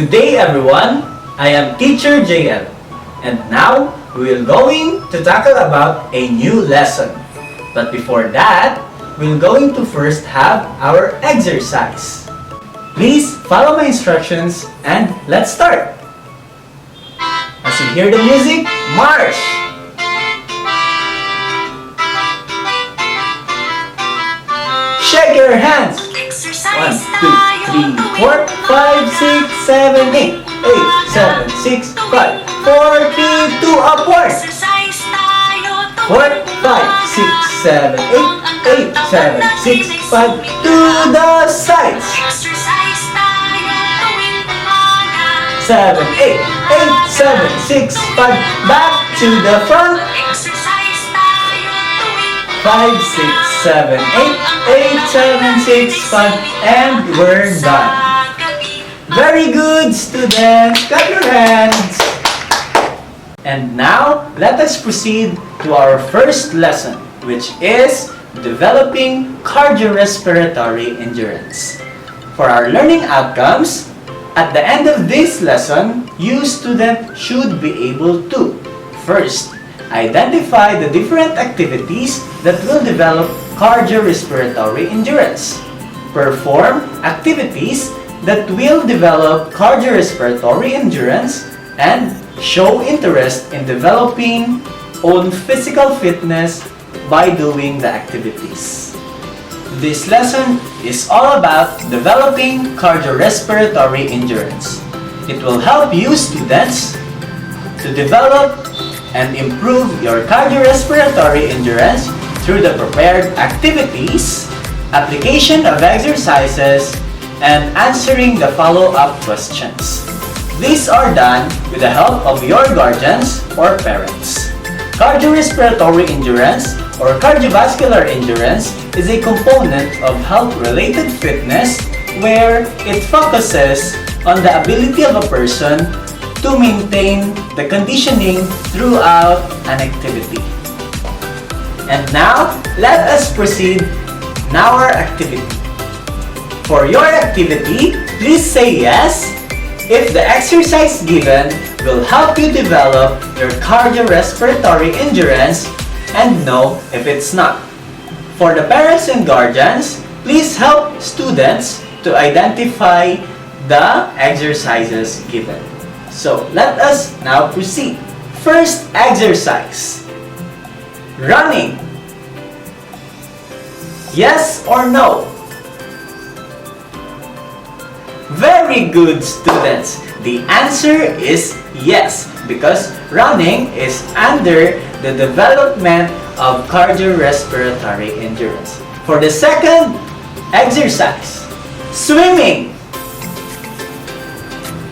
Good day everyone, I am Teacher JL and now we are going to tackle about a new lesson. But before that, we're going to first have our exercise. Please follow my instructions and let's start. As you hear the music, march! Shake your hands! 1, 2, 3, 4, 5, 6, 7, 8, 8, 7, 6, 5, 4, 3, 2, upward! 4, 5, 6, 7, 8, 8, 7, 6, 5, to the sides! 7, 8, 8, 7, 6, 5, back to the front! 5, 6, 7, 8, 8, 7, 6, 5, and we're done. Very good, students. Clap your hands. And now, let us proceed to our first lesson, which is developing cardiorespiratory endurance. For our learning outcomes, at the end of this lesson, you students should be able to first, identify the different activities that will develop cardiorespiratory endurance. Perform activities that will develop cardiorespiratory endurance and show interest in developing own physical fitness by doing the activities. This lesson is all about developing cardiorespiratory endurance. It will help you students to develop and improve your cardiorespiratory endurance through the prepared activities, application of exercises, and answering the follow-up questions. These are done with the help of your guardians or parents. Cardiorespiratory endurance or cardiovascular endurance is a component of health-related fitness where it focuses on the ability of a person to maintain the conditioning throughout an activity. And now, let us proceed in our activity. For your activity, please say yes if the exercise given will help you develop your cardiorespiratory endurance and no if it's not. For the parents and guardians, please help students to identify the exercises given. So, let us now proceed. First exercise. Running. Yes or no? Very good, students. The answer is yes, because running is under the development of cardiorespiratory endurance. For the second exercise, swimming.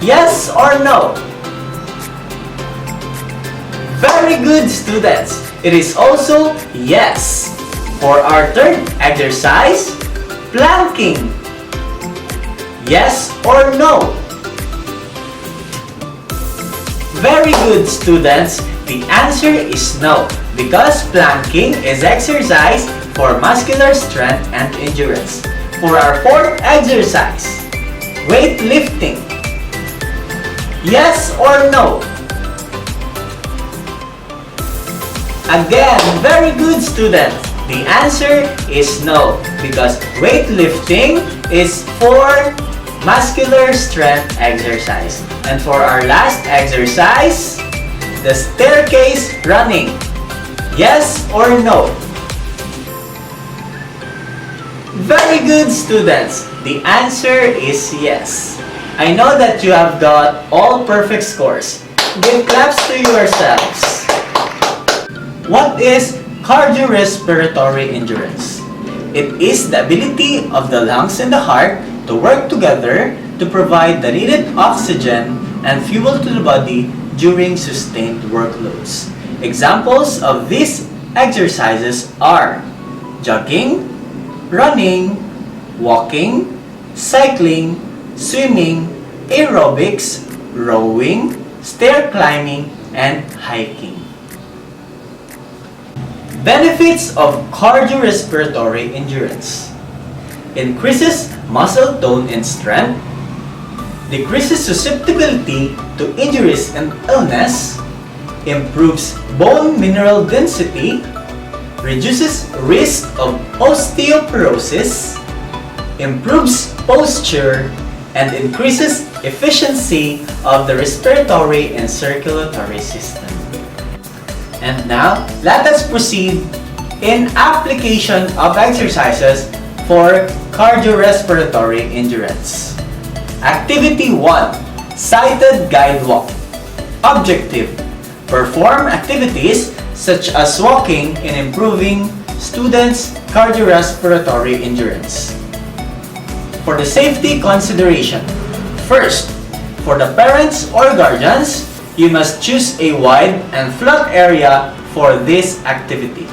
Yes or no? Very good, students. It is also yes. For our third exercise, planking. Yes or no? Very good, students. The answer is no, because planking is exercise for muscular strength and endurance. For our fourth exercise, weightlifting. Yes or no? Again, very good, students. The answer is no, because weightlifting is for muscular strength exercise. And for our last exercise, the staircase running. Yes or no? Very good, students. The answer is yes. I know that you have got all perfect scores. Give claps to yourselves. What is cardiorespiratory endurance? It is the ability of the lungs and the heart to work together to provide the needed oxygen and fuel to the body during sustained workloads. Examples of these exercises are jogging, running, walking, cycling, swimming, aerobics, rowing, stair climbing, and hiking. Benefits of cardiorespiratory endurance: increases muscle tone and strength, decreases susceptibility to injuries and illness, improves bone mineral density, reduces risk of osteoporosis, improves posture, and increases efficiency of the respiratory and circulatory system. And now, let us proceed in application of exercises for cardiorespiratory endurance. Activity 1. Sighted guide walk. Objective: perform activities such as walking in improving students' cardiorespiratory endurance. For the safety consideration, first, for the parents or guardians, you must choose a wide and flat area for this activity.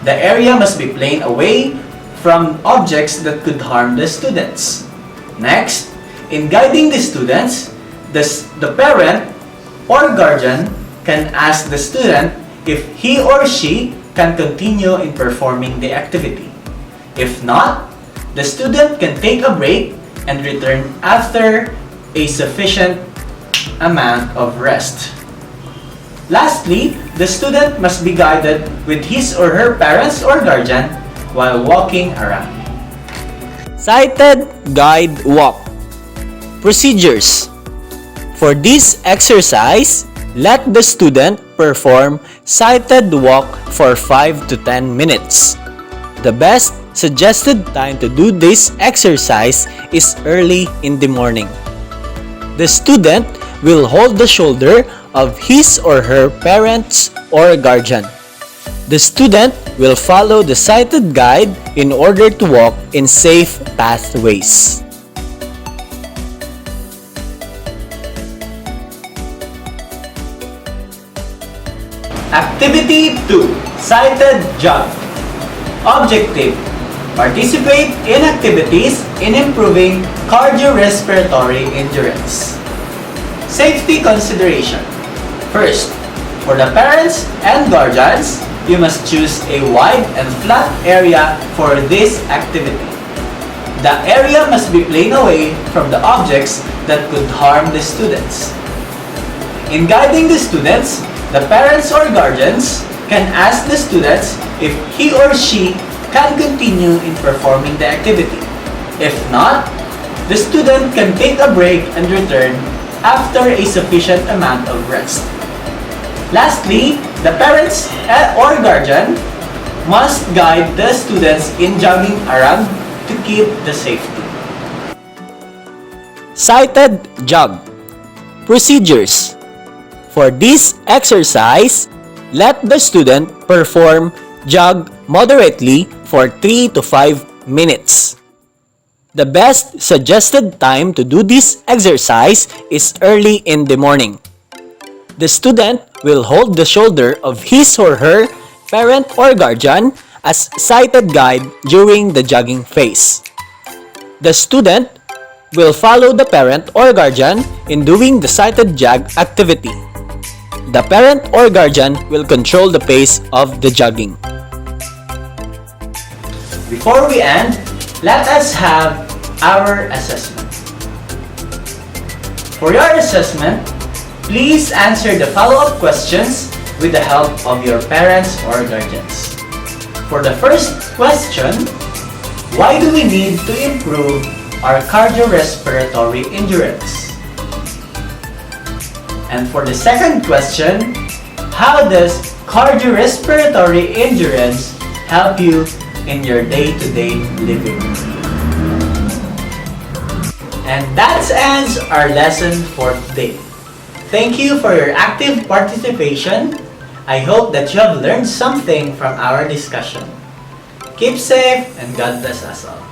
The area must be plain away from objects that could harm the students. Next, in guiding the students, the parent or guardian can ask the student if he or she can continue in performing the activity. If not, the student can take a break and return after a sufficient amount of rest. Lastly, the student must be guided with his or her parents or guardian while walking around. Sighted guide walk. Procedures. For this exercise, let the student perform sighted walk for 5 to 10 minutes. The best suggested time to do this exercise is early in the morning. The student will hold the shoulder of his or her parents or guardian. The student will follow the sighted guide in order to walk in safe pathways. Activity 2. Sighted jog. Objective: participate in activities in improving cardiorespiratory endurance. Safety consideration. First, for the parents and guardians, you must choose a wide and flat area for this activity. The area must be plain away from the objects that could harm the students. In guiding the students, the parents or guardians can ask the students if he or she can continue in performing the activity. If not, the student can take a break and return after a sufficient amount of rest. Lastly, the parents or guardian must guide the students in jogging around to keep the safety. Sighted jog. Procedures. For this exercise, let the student perform jog moderately for 3 to 5 minutes. The best suggested time to do this exercise is early in the morning. The student will hold the shoulder of his or her parent or guardian as sighted guide during the jogging phase. The student will follow the parent or guardian in doing the sighted jog activity. The parent or guardian will control the pace of the jogging. Before we end, let us have our assessment. For your assessment, please answer the follow-up questions with the help of your parents or guardians. For the first question, why do we need to improve our cardiorespiratory endurance? And for the second question, how does cardiorespiratory endurance help you in your day-to-day living? And that ends our lesson for today. Thank you for your active participation. I hope that you have learned something from our discussion. Keep safe and God bless us all.